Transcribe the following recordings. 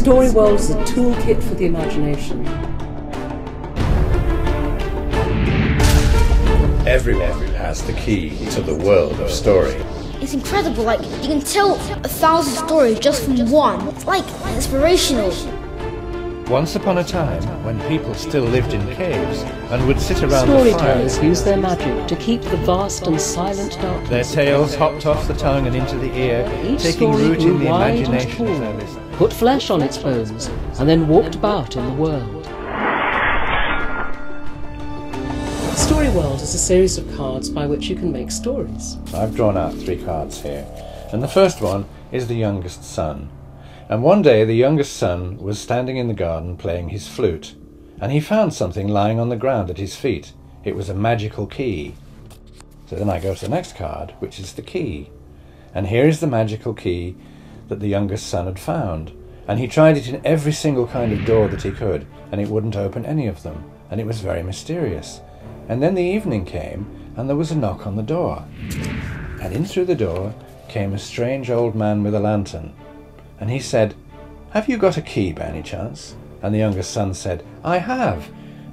Storyworld is a toolkit for the imagination. Everyone has the key to the world of story. It's incredible, like, you can tell 1,000 stories just from one. It's like inspirational. Once upon a time, when people still lived in caves and would sit around the fire, Storytellers use their magic to keep the vast and silent darkness. their tales hopped off the tongue and into the ear, Each taking story root grew in the wide and imagination of their tall, listeners. put flesh on its bones, and then walked about in the world. Storyworld is a series of cards by which you can make stories. I've drawn out 3 cards here, and the first one is the youngest son. And one day the youngest son was standing in the garden playing his flute, and he found something lying on the ground at his feet. It was a magical key. So then I go to the next card, which is the key. And here is the magical key that the youngest son had found. And he tried it in every single kind of door that he could, and it wouldn't open any of them. And it was very mysterious. And then the evening came, and there was a knock on the door. And in through the door came a strange old man with a lantern. And he said, "Have you got a key by any chance?" And the youngest son said, "I have."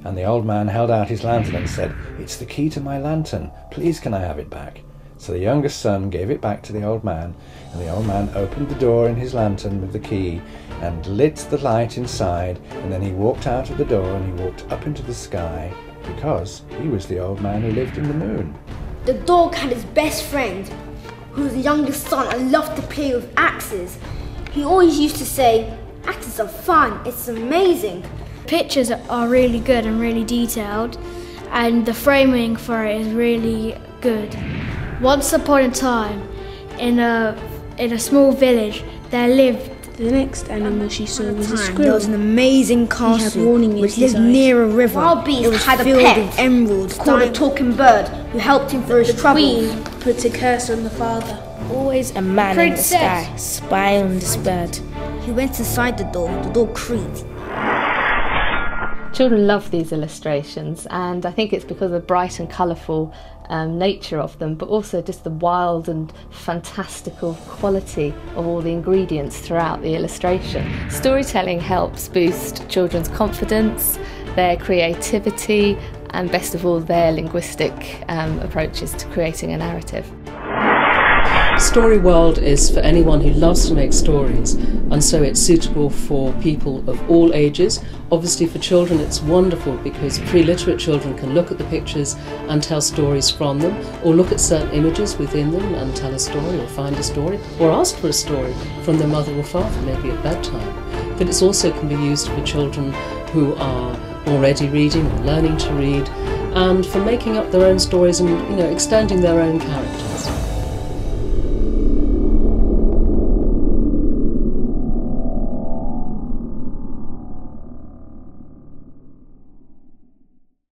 And the old man held out his lantern and said, "It's the key to my lantern. Please can I have it back?" So the youngest son gave it back to the old man, and the old man opened the door in his lantern with the key and lit the light inside, and then he walked out of the door and he walked up into the sky, because he was the old man who lived in the moon. The dog had his best friend, who was the youngest son and loved to play with axes. He always used to say, "Axes are fun, it's amazing." Pictures are really good and really detailed, and the framing for it is really good. Once upon a time, in a small village, there lived. The next animal she saw was a There squirrel. was an amazing castle He had warning in which his lived eyes. near a river. Wild beast it was had a filled pet with emeralds called a called talking bird who helped him through his The troubles. queen put a curse on the father. Always a man in the sky, spying on this bird. He went inside the door creaked. Children love these illustrations, and I think it's because of the bright and colourful nature of them, but also just the wild and fantastical quality of all the ingredients throughout the illustration. Storytelling helps boost children's confidence, their creativity, and best of all, their linguistic approaches to creating a narrative. Storyworld is for anyone who loves to make stories, and so it's suitable for people of all ages. Obviously for children it's wonderful because pre-literate children can look at the pictures and tell stories from them, or look at certain images within them and tell a story or find a story, or ask for a story from their mother or father, maybe at bedtime. But it also can be used for children who are already reading or learning to read, and for making up their own stories and extending their own characters.